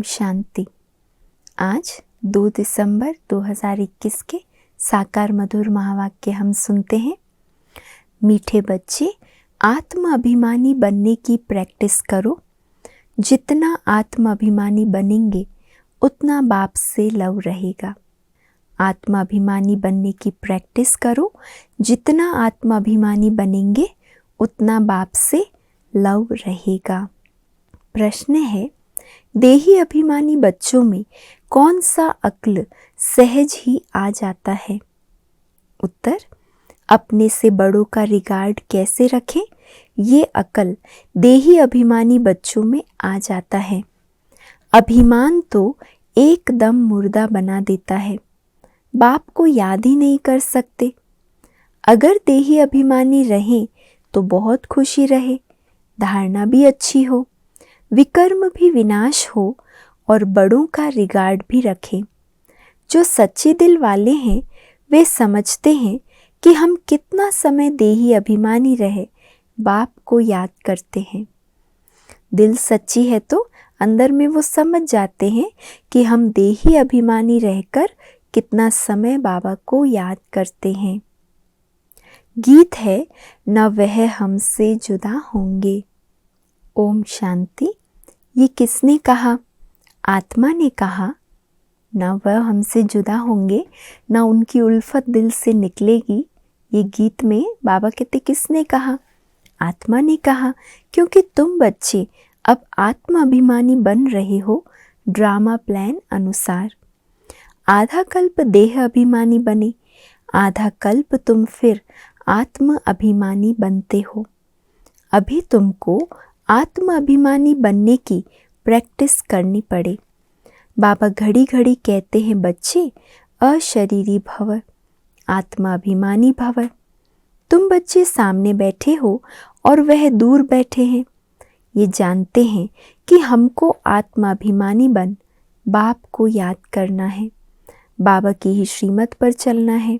शांति। आज 2 दिसंबर 2021 के साकार मधुर महावाक्य हम सुनते हैं। मीठे बच्चे, आत्म अभिमानी बनने की प्रैक्टिस करो। जितना आत्म अभिमानी बनेंगे उतना बाप से लव रहेगा। आत्म अभिमानी बनने की प्रैक्टिस करो। जितना आत्म अभिमानी बनेंगे उतना बाप से लव रहेगा। प्रश्न है, देही अभिमानी बच्चों में कौन सा अक्ल सहज ही आ जाता है? उत्तर, अपने से बड़ों का रिगार्ड कैसे रखें, ये अक्ल देही अभिमानी बच्चों में आ जाता है। अभिमान तो एकदम मुर्दा बना देता है, बाप को याद ही नहीं कर सकते। अगर देही अभिमानी रहें तो बहुत खुशी रहे, धारणा भी अच्छी हो, विकर्म भी विनाश हो और बड़ों का रिगार्ड भी रखें। जो सच्चे दिल वाले हैं वे समझते हैं कि हम कितना समय देही अभिमानी रहे बाप को याद करते हैं। दिल सच्ची है तो अंदर में वो समझ जाते हैं कि हम देही अभिमानी रहकर कितना समय बाबा को याद करते हैं। गीत है, न वह हमसे जुदा होंगे। ओम शांति। ये किसने कहा? आत्मा ने कहा। न वह हमसे जुदा होंगे, न उनकी उल्फत दिल से निकलेगी। ये गीत में बाबा कहते किसने कहा? आत्मा ने कहा, क्योंकि तुम बच्चे अब आत्म अभिमानी बन रहे हो ड्रामा प्लान अनुसार। आधा कल्प देह अभिमानी बने, आधा कल्प तुम फिर आत्म अभिमानी बनते हो। अभी तुमको आत्म अभिमानी बनने की प्रैक्टिस करनी पड़े। बाबा घड़ी घड़ी कहते हैं, बच्चे अशरीरी भव, आत्मा अभिमानी भव। तुम बच्चे सामने बैठे हो और वह दूर बैठे हैं। ये जानते हैं कि हमको आत्मा अभिमानी बन बाप को याद करना है, बाबा की ही श्रीमत पर चलना है।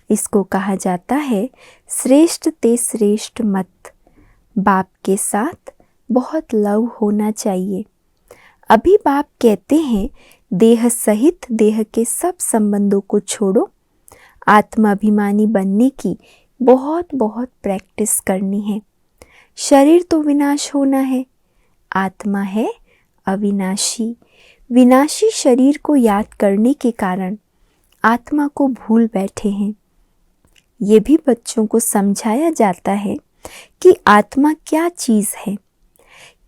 इसको कहा जाता है श्रेष्ठ ते श्रेष्ठ मत। बाप के साथ बहुत लव होना चाहिए। अभी बाप कहते हैं, देह सहित देह के सब संबंधों को छोड़ो। आत्म अभिमानी बनने की बहुत बहुत प्रैक्टिस करनी है। शरीर तो विनाश होना है, आत्मा है अविनाशी। विनाशी शरीर को याद करने के कारण आत्मा को भूल बैठे हैं। ये भी बच्चों को समझाया जाता है कि आत्मा क्या चीज़ है।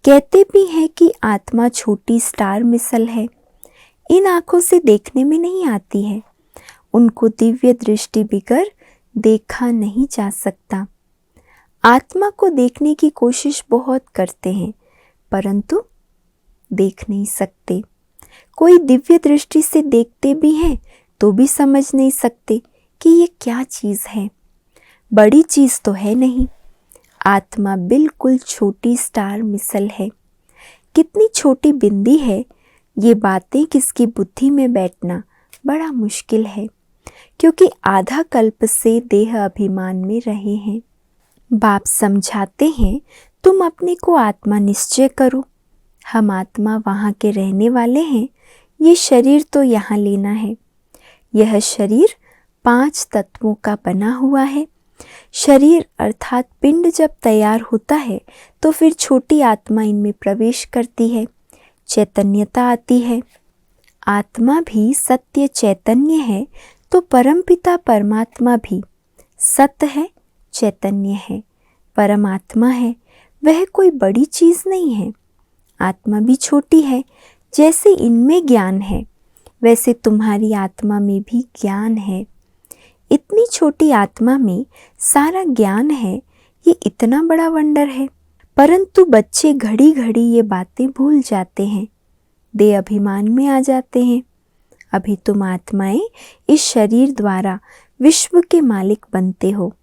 कहते भी हैं कि आत्मा छोटी स्टार मिसल है, इन आँखों से देखने में नहीं आती है। उनको दिव्य दृष्टि बिगर देखा नहीं जा सकता। आत्मा को देखने की कोशिश बहुत करते हैं परंतु देख नहीं सकते। कोई दिव्य दृष्टि से देखते भी हैं तो भी समझ नहीं सकते कि ये क्या चीज़ है। बड़ी चीज़ तो है नहीं। आत्मा बिल्कुल छोटी स्टार मिसल है। कितनी छोटी बिंदी है, ये बातें किसकी बुद्धि में बैठना बड़ा मुश्किल है, क्योंकि आधा कल्प से देह अभिमान में रहे हैं। बाप समझाते हैं, तुम अपने को आत्मा निश्चय करो। हम आत्मा वहाँ के रहने वाले हैं, ये शरीर तो यहाँ लेना है। यह शरीर 5 तत्वों का बना हुआ है। शरीर अर्थात पिंड जब तैयार होता है तो फिर छोटी आत्मा इनमें प्रवेश करती है, चैतन्यता आती है। आत्मा भी सत्य चैतन्य है तो परमपिता परमात्मा भी सत्य है, चैतन्य है, परमात्मा है। वह कोई बड़ी चीज़ नहीं है। आत्मा भी छोटी है। जैसे इनमें ज्ञान है वैसे तुम्हारी आत्मा में भी ज्ञान है। इतनी छोटी आत्मा में सारा ज्ञान है, ये इतना बड़ा वंडर है। परंतु बच्चे घड़ी घड़ी ये बातें भूल जाते हैं, देह अभिमान में आ जाते हैं। अभी तुम आत्माएं इस शरीर द्वारा विश्व के मालिक बनते हो,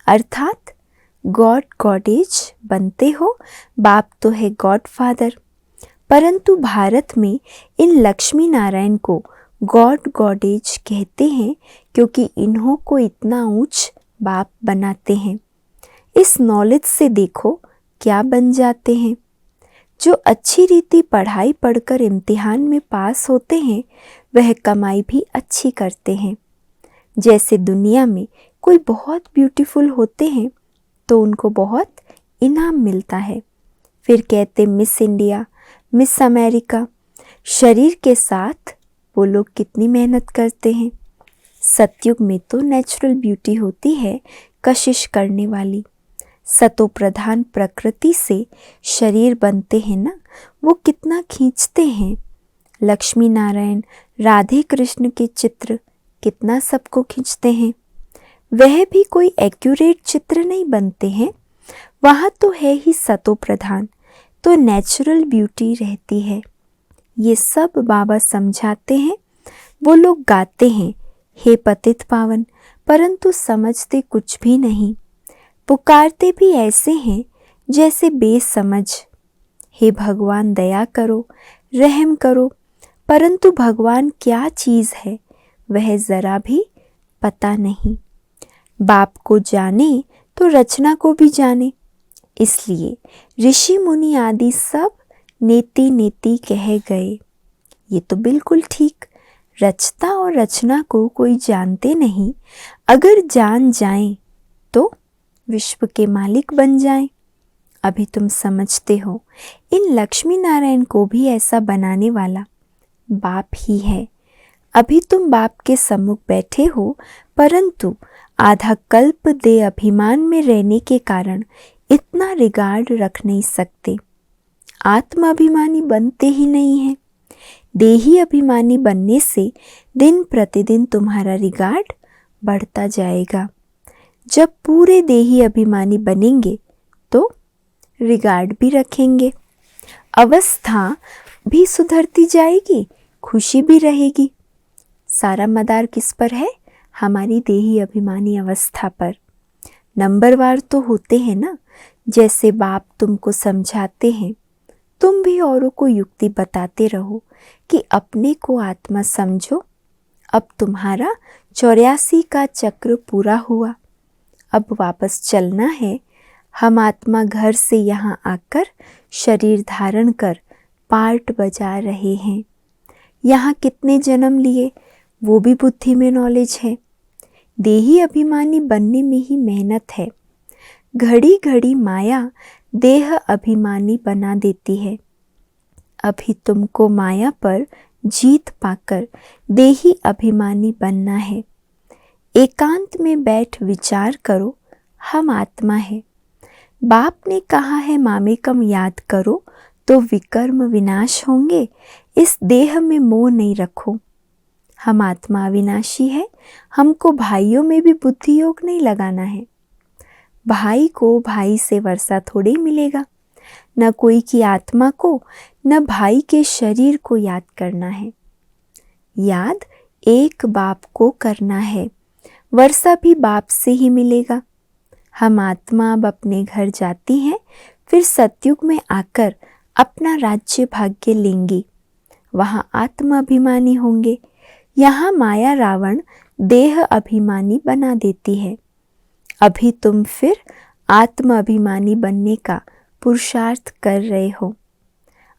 अर्थात गॉड गॉडेज बनते हो। बाप तो है गॉड फादर, परंतु भारत में इन लक्ष्मी नारायण को गॉड गॉडेज कहते हैं, क्योंकि इन्हों को इतना ऊंच बाप बनाते हैं। इस नॉलेज से देखो क्या बन जाते हैं। जो अच्छी रीति पढ़ाई पढ़कर इम्तिहान में पास होते हैं वह कमाई भी अच्छी करते हैं। जैसे दुनिया में कोई बहुत ब्यूटीफुल होते हैं तो उनको बहुत इनाम मिलता है, फिर कहते मिस इंडिया, मिस अमेरिका। शरीर के साथ वो लोग कितनी मेहनत करते हैं। सतयुग में तो नेचुरल ब्यूटी होती है कशिश करने वाली। सतो प्रधान प्रकृति से शरीर बनते हैं ना, वो कितना खींचते हैं। लक्ष्मी नारायण, राधे कृष्ण के चित्र कितना सबको खींचते हैं। वह भी कोई एक्यूरेट चित्र नहीं बनते हैं, वहाँ तो है ही सतो प्रधान, तो नेचुरल ब्यूटी रहती है। ये सब बाबा समझाते हैं। वो लोग गाते हैं हे पतित पावन, परंतु समझते कुछ भी नहीं। पुकारते भी ऐसे हैं जैसे बेसमझ। हे भगवान दया करो, रहम करो, परंतु भगवान क्या चीज़ है वह ज़रा भी पता नहीं। बाप को जाने तो रचना को भी जाने, इसलिए ऋषि मुनि आदि सब नेति नेति कहे गए। ये तो बिल्कुल ठीक। रचता और रचना को कोई जानते नहीं, अगर जान जाएं तो विश्व के मालिक बन जाएं। अभी तुम समझते हो, इन लक्ष्मी नारायण को भी ऐसा बनाने वाला बाप ही है। अभी तुम बाप के सम्मुख बैठे हो, परंतु आधा कल्प दे अभिमान में रहने के कारण इतना रिगार्ड रख नहीं सकते। आत्माभिमानी बनते ही नहीं हैं। देही अभिमानी बनने से दिन प्रतिदिन तुम्हारा रिगार्ड बढ़ता जाएगा। जब पूरे देही अभिमानी बनेंगे तो रिगार्ड भी रखेंगे, अवस्था भी सुधरती जाएगी, खुशी भी रहेगी। सारा मदार किस पर है? हमारी देही अभिमानी अवस्था पर। नंबरवार तो होते हैं ना, जैसे बाप तुमको समझाते हैं, तुम भी औरों को युक्ति बताते रहो कि अपने को आत्मा समझो। अब तुम्हारा 84 का चक्र पूरा हुआ, अब वापस चलना है। हम आत्मा घर से यहाँ आकर शरीर धारण कर पार्ट बजा रहे हैं। यहाँ कितने जन्म लिए वो भी बुद्धि में नॉलेज है। देही अभिमानी बनने में ही मेहनत है। घड़ी घड़ी माया देह अभिमानी बना देती है। अभी तुमको माया पर जीत पाकर देही अभिमानी बनना है। एकांत में बैठ विचार करो, हम आत्मा है। बाप ने कहा है मामेकम याद करो तो विकर्म विनाश होंगे। इस देह में मोह नहीं रखो। हम आत्मा अविनाशी है। हमको भाइयों में भी बुद्धि योग नहीं लगाना है। भाई को भाई से वर्षा थोड़ी मिलेगा। न कोई की आत्मा को न भाई के शरीर को याद करना है। याद एक बाप को करना है, वर्षा भी बाप से ही मिलेगा। हम आत्मा अब अपने घर जाती हैं, फिर सतयुग में आकर अपना राज्य भाग्य लेंगी। वहाँ आत्मा अभिमानी होंगे। यहाँ माया रावण देह अभिमानी बना देती है। अभी तुम फिर आत्म अभिमानी बनने का पुरुषार्थ कर रहे हो।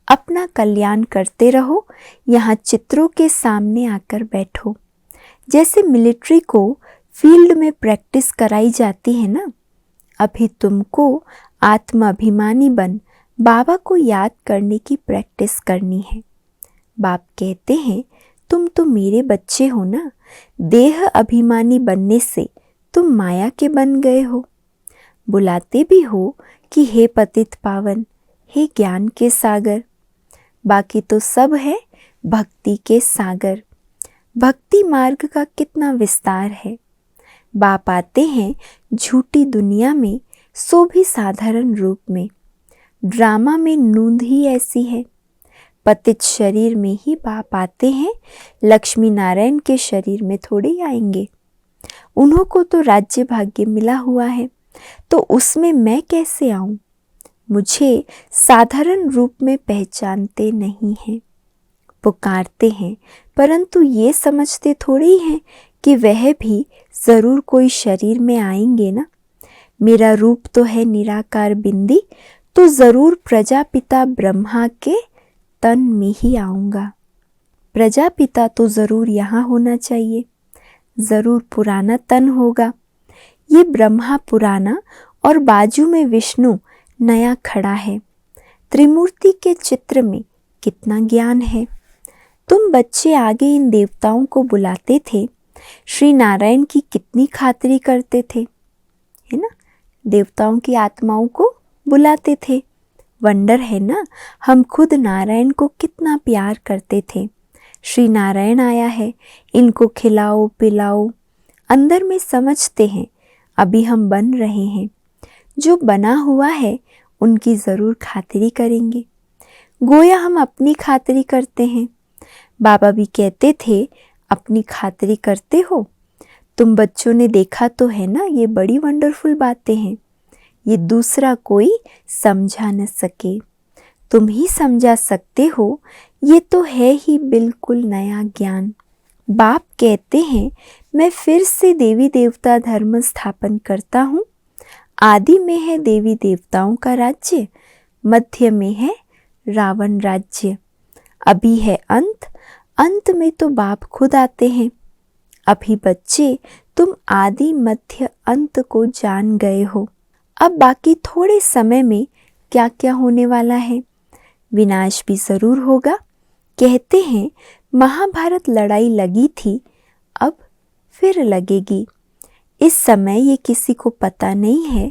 अपना कल्याण करते रहो। यहाँ चित्रों के सामने आकर बैठो। जैसे मिलिट्री को फील्ड में प्रैक्टिस कराई जाती है ना, अभी तुमको आत्म अभिमानी बन बाबा को याद करने की प्रैक्टिस करनी है। बाप कहते हैं तुम तो मेरे बच्चे हो ना। देह अभिमानी बनने से तुम माया के बन गए हो। बुलाते भी हो कि हे पतित पावन, हे ज्ञान के सागर। बाकी तो सब है भक्ति के सागर। भक्ति मार्ग का कितना विस्तार है। बाप आते हैं झूठी दुनिया में, सो भी साधारण रूप में। ड्रामा में नूंद ही ऐसी है। पतित शरीर में ही बाप आते हैं, लक्ष्मी नारायण के शरीर में थोड़े आएंगे। उन्हों को तो राज्य भाग्य मिला हुआ है, तो उसमें मैं कैसे आऊं? मुझे साधारण रूप में पहचानते नहीं हैं। पुकारते हैं, परंतु ये समझते थोड़े ही हैं कि वह भी ज़रूर कोई शरीर में आएंगे ना। मेरा रूप तो है निराकार बिंदी, तो ज़रूर प्रजापिता ब्रह्मा के तन में ही आऊँगा। प्रजापिता तो ज़रूर यहाँ होना चाहिए, ज़रूर पुराना तन होगा। ये ब्रह्मा पुराना और बाजू में विष्णु नया खड़ा है। त्रिमूर्ति के चित्र में कितना ज्ञान है। तुम बच्चे आगे इन देवताओं को बुलाते थे, श्री नारायण की कितनी खातिरी करते थे, है ना। देवताओं की आत्माओं को बुलाते थे। वंडर है ना, हम खुद नारायण को कितना प्यार करते थे। श्री नारायण आया है, इनको खिलाओ पिलाओ। अंदर में समझते हैं अभी हम बन रहे हैं, जो बना हुआ है उनकी ज़रूर खातिरी करेंगे। गोया हम अपनी खातिरी करते हैं। बाबा भी कहते थे अपनी खातिरी करते हो। तुम बच्चों ने देखा तो है ना, ये बड़ी वंडरफुल बातें हैं। ये दूसरा कोई समझा न सके, तुम ही समझा सकते हो। ये तो है ही बिल्कुल नया ज्ञान। बाप कहते हैं मैं फिर से देवी देवता धर्म स्थापन करता हूँ। आदि में है देवी देवताओं का राज्य, मध्य में है रावण राज्य, अभी है अंत, अंत में तो बाप खुद आते हैं। अभी बच्चे तुम आदि मध्य अंत को जान गए हो। अब बाकी थोड़े समय में क्या क्या होने वाला है। विनाश भी ज़रूर होगा। कहते हैं महाभारत लड़ाई लगी थी, अब फिर लगेगी। इस समय ये किसी को पता नहीं है।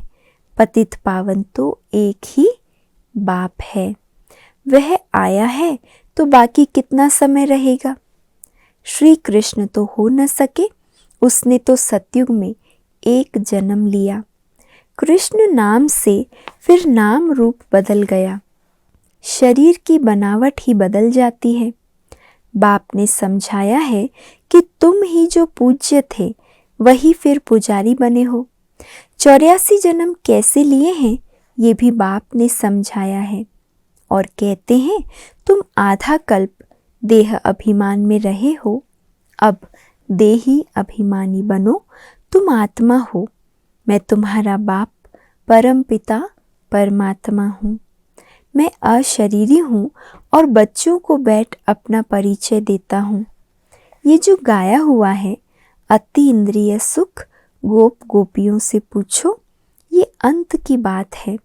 पतित पावन तो एक ही बाप है, वह आया है तो बाकी कितना समय रहेगा। श्री कृष्ण तो हो न सके, उसने तो सतयुग में एक जन्म लिया। कृष्ण नाम से फिर नाम रूप बदल गया, शरीर की बनावट ही बदल जाती है। बाप ने समझाया है कि तुम ही जो पूज्य थे वही फिर पुजारी बने हो। 84 जन्म कैसे लिए हैं ये भी बाप ने समझाया है। और कहते हैं तुम आधा कल्प देह अभिमान में रहे हो, अब देही अभिमानी बनो, तुम आत्मा हो। मैं तुम्हारा बाप परम पिता परमात्मा हूँ। मैं अशरीरी हूँ और बच्चों को बैठ अपना परिचय देता हूँ। ये जो गाया हुआ है अति इंद्रिय सुख गोप गोपियों से पूछो, ये अंत की बात है।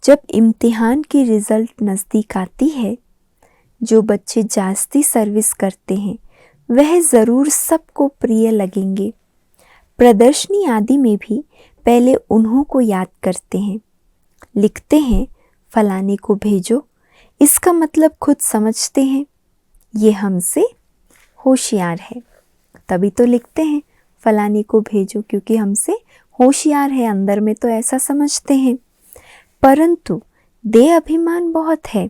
जब इम्तिहान की रिजल्ट नज़दीक आती है, जो बच्चे जास्ती सर्विस करते हैं वह ज़रूर सबको प्रिय लगेंगे। प्रदर्शनी आदि में भी पहले उन्हों को याद करते हैं। लिखते हैं फलाने को भेजो, इसका मतलब खुद समझते हैं ये हमसे होशियार है, तभी तो लिखते हैं फलाने को भेजो, क्योंकि हमसे होशियार है। अंदर में तो ऐसा समझते हैं। परंतु देह अभिमान बहुत है।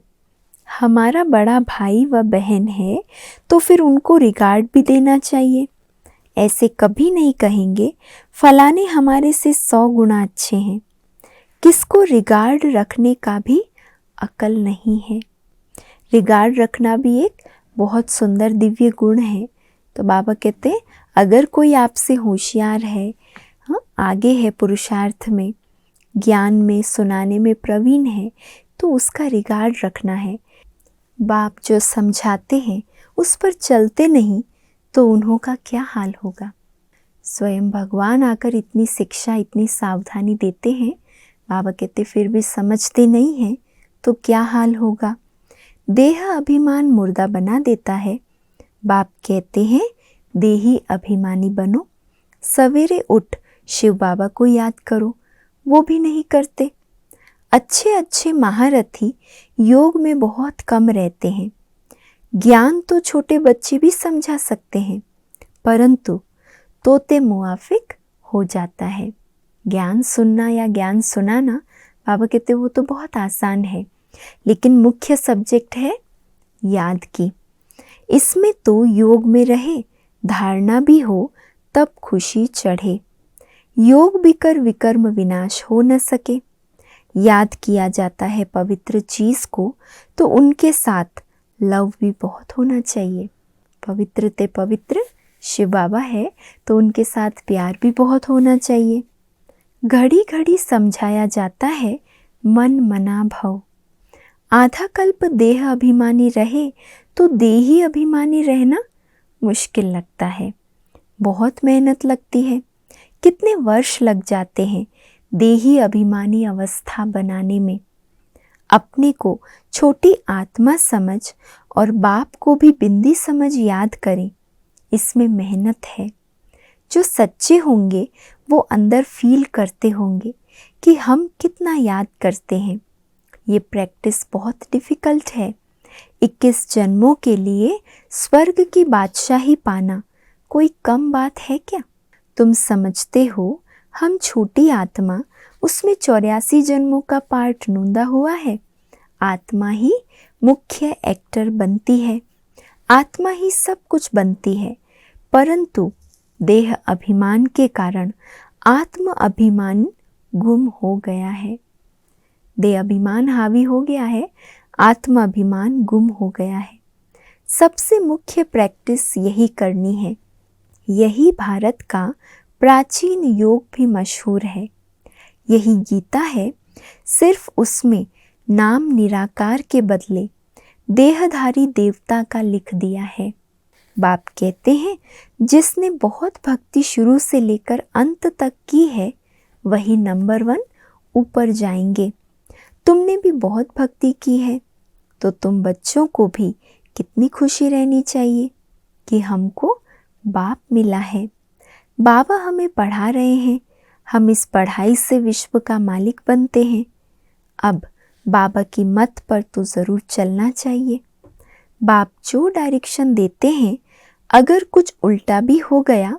हमारा बड़ा भाई व बहन है तो फिर उनको रिगार्ड भी देना चाहिए। ऐसे कभी नहीं कहेंगे फलाने हमारे से 100 गुना अच्छे हैं। किसको रिगार्ड रखने का भी अकल नहीं है। रिगार्ड रखना भी एक बहुत सुंदर दिव्य गुण है। तो बाबा कहते हैं अगर कोई आपसे होशियार है, हाँ आगे है पुरुषार्थ में, ज्ञान में, सुनाने में प्रवीण है, तो उसका रिगार्ड रखना है। बाप जो समझाते हैं उस पर चलते नहीं तो उन्हों का क्या हाल होगा। स्वयं भगवान आकर इतनी शिक्षा, इतनी सावधानी देते हैं, बाबा कहते फिर भी समझते नहीं हैं तो क्या हाल होगा। देह अभिमान मुर्दा बना देता है। बाप कहते हैं देही अभिमानी बनो। सवेरे उठ शिव बाबा को याद करो, वो भी नहीं करते। अच्छे अच्छे महारथी योग में बहुत कम रहते हैं। ज्ञान तो छोटे बच्चे भी समझा सकते हैं, परंतु तोते मुआफिक हो जाता है। ज्ञान सुनना या ज्ञान सुनाना, बाबा कहते वो तो बहुत आसान है, लेकिन मुख्य सब्जेक्ट है याद की। इसमें तो योग में रहे, धारणा भी हो, तब खुशी चढ़े। योग बिकर विकर्म विनाश हो न सके। याद किया जाता है पवित्र चीज़ को तो उनके साथ लव भी बहुत होना चाहिए। पवित्र ते पवित्र शिव बाबा है तो उनके साथ प्यार भी बहुत होना चाहिए। घड़ी घड़ी समझाया जाता है मन मना भव। आधा कल्प देह अभिमानी रहे तो देही अभिमानी रहना मुश्किल लगता है, बहुत मेहनत लगती है, कितने वर्ष लग जाते हैं देही अभिमानी अवस्था बनाने में। अपने को छोटी आत्मा समझ और बाप को भी बिंदी समझ याद करें, इसमें मेहनत है। जो सच्चे होंगे वो अंदर फील करते होंगे कि हम कितना याद करते हैं। ये प्रैक्टिस बहुत डिफ़िकल्ट है। 21 जन्मों के लिए स्वर्ग की बादशाही पाना कोई कम बात है क्या? तुम समझते हो हम छोटी आत्मा, उसमें 84 जन्मों का पार्ट नूंदा हुआ है। आत्मा ही मुख्य एक्टर बनती है, आत्मा ही सब कुछ बनती है, परंतु देह अभिमान के कारण आत्म अभिमान गुम हो गया है। देह अभिमान हावी हो गया है, आत्म अभिमान गुम हो गया है। सबसे मुख्य प्रैक्टिस यही करनी है। यही भारत का प्राचीन योग भी मशहूर है। यही गीता है, सिर्फ उसमें नाम निराकार के बदले देहधारी देवता का लिख दिया है। बाप कहते हैं जिसने बहुत भक्ति शुरू से लेकर अंत तक की है वही नंबर 1 ऊपर जाएंगे। तुमने भी बहुत भक्ति की है तो तुम बच्चों को भी कितनी खुशी रहनी चाहिए कि हमको बाप मिला है। बाबा हमें पढ़ा रहे हैं, हम इस पढ़ाई से विश्व का मालिक बनते हैं। अब बाबा की मत पर तो ज़रूर चलना चाहिए। बाप जो डायरेक्शन देते हैं, अगर कुछ उल्टा भी हो गया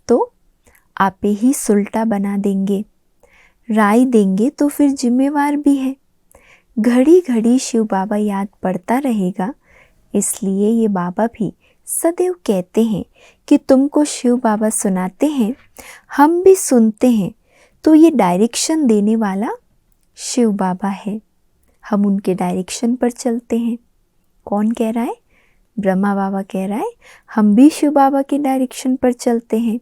तो आपे ही सुलटा बना देंगे। राय देंगे तो फिर जिम्मेवार भी है। घड़ी घड़ी शिव बाबा याद पड़ता रहेगा, इसलिए ये बाबा भी सदैव कहते हैं कि तुमको शिव बाबा सुनाते हैं, हम भी सुनते हैं, तो ये डायरेक्शन देने वाला शिव बाबा है। हम उनके डायरेक्शन पर चलते हैं। कौन कह रहा है? ब्रह्मा बाबा कह रहा है हम भी शिव बाबा के डायरेक्शन पर चलते हैं।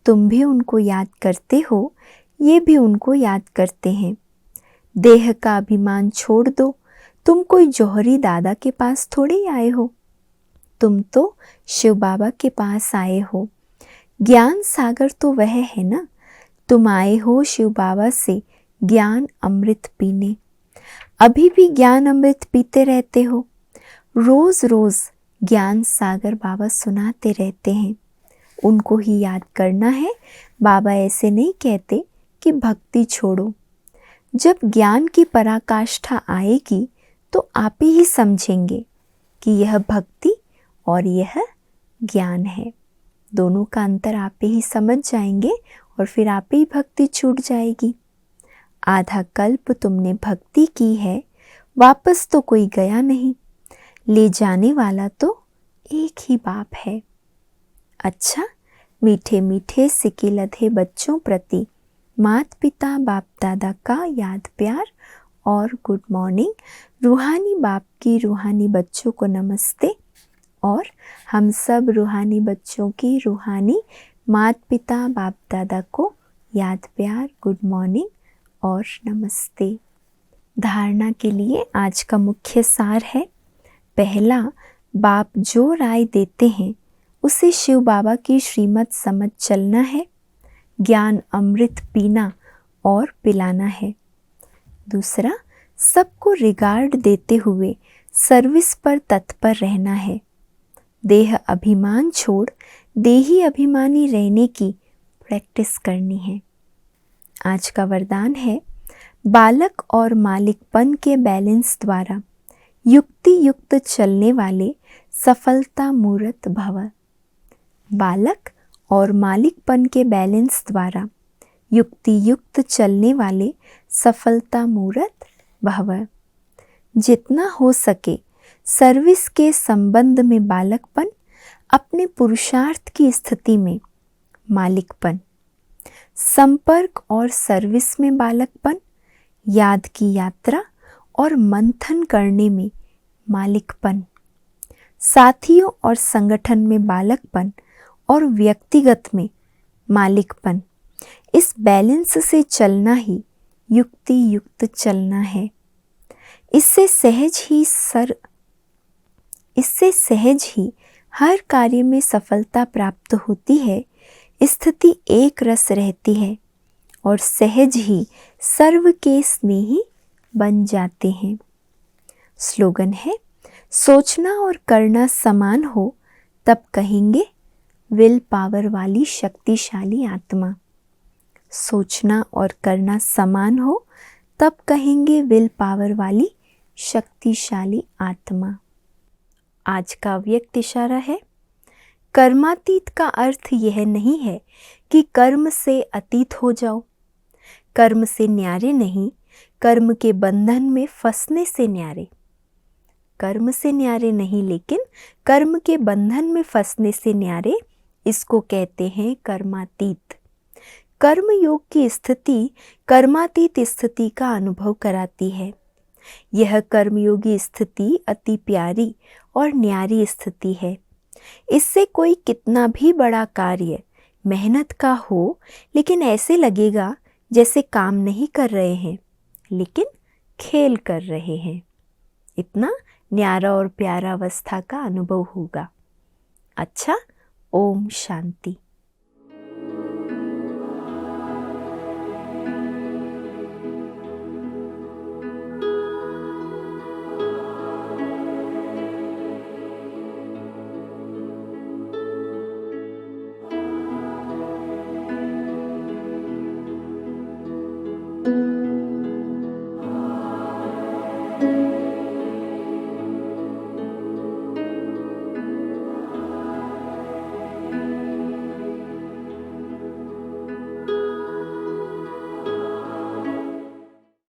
तुम भी उनको याद करते हो, ये भी उनको याद करते हैं। देह का अभिमान छोड़ दो, तुम कोई जौहरी दादा के पास थोड़े आए हो, तुम तो शिव बाबा के पास आए हो। ज्ञान सागर तो वह है ना, तुम आए हो शिव बाबा से ज्ञान अमृत पीने। अभी भी ज्ञान अमृत पीते रहते हो। रोज़ रोज़ ज्ञान सागर बाबा सुनाते रहते हैं, उनको ही याद करना है। बाबा ऐसे नहीं कहते कि भक्ति छोड़ो। जब ज्ञान की पराकाष्ठा आएगी तो आप ही समझेंगे कि यह भक्ति और यह ज्ञान है। दोनों का अंतर आप ही समझ जाएंगे और फिर आप ही भक्ति छूट जाएगी। आधा कल्प तुमने भक्ति की है, वापस तो कोई गया नहीं, ले जाने वाला तो एक ही बाप है। अच्छा, मीठे मीठे सिके लधे बच्चों प्रति माता पिता बाप दादा का याद प्यार और गुड मॉर्निंग। रूहानी बाप की रूहानी बच्चों को नमस्ते और हम सब रूहानी बच्चों की रूहानी माता पिता बाप दादा को याद प्यार, गुड मॉर्निंग और नमस्ते। धारणा के लिए आज का मुख्य सार है, पहला, बाप जो राय देते हैं उसे शिव बाबा की श्रीमत समझ चलना है, ज्ञान अमृत पीना और पिलाना है। दूसरा, सबको रिगार्ड देते हुए सर्विस पर तत्पर रहना है। देह अभिमान छोड़ देही अभिमानी रहने की प्रैक्टिस करनी है। आज का वरदान है, बालक और मालिकपन के बैलेंस द्वारा युक्ति युक्त चलने वाले सफलता मूर्त भव। बालक और मालिकपन के बैलेंस द्वारा युक्ति युक्त चलने वाले सफलता मूर्त भव। जितना हो सके सर्विस के संबंध में बालकपन, अपने पुरुषार्थ की स्थिति में मालिकपन, संपर्क और सर्विस में बालकपन, याद की यात्रा और मंथन करने में मालिकपन, साथियों और संगठन में बालकपन और व्यक्तिगत में मालिकपन। इस बैलेंस से चलना ही युक्ति युक्त चलना है। इससे सहज ही हर कार्य में सफलता प्राप्त होती है। स्थिति एक रस रहती है और सहज ही सर्व के स्नेही बन जाते हैं। स्लोगन है, सोचना और करना समान हो तब कहेंगे विल पावर वाली शक्तिशाली आत्मा। सोचना और करना समान हो तब कहेंगे विल पावर वाली शक्तिशाली आत्मा। आज का व्यक्त इशारा है, कर्मातीत का अर्थ यह नहीं है कि कर्म से अतीत हो जाओ। कर्म से न्यारे नहीं, कर्म के बंधन में फंसने से न्यारे। कर्म से न्यारे नहीं, लेकिन कर्म के बंधन में फंसने से न्यारे, इसको कहते हैं कर्मातीत। कर्म योग की स्थिति कर्मातीत स्थिति का अनुभव कराती है। यह कर्मयोगी स्थिति अति प्यारी और न्यारी स्थिति है। इससे कोई कितना भी बड़ा कार्य मेहनत का हो, लेकिन ऐसे लगेगा जैसे काम नहीं कर रहे हैं, लेकिन खेल कर रहे हैं। इतना न्यारा और प्यारा अवस्था का अनुभव होगा। अच्छा, ओम शांति।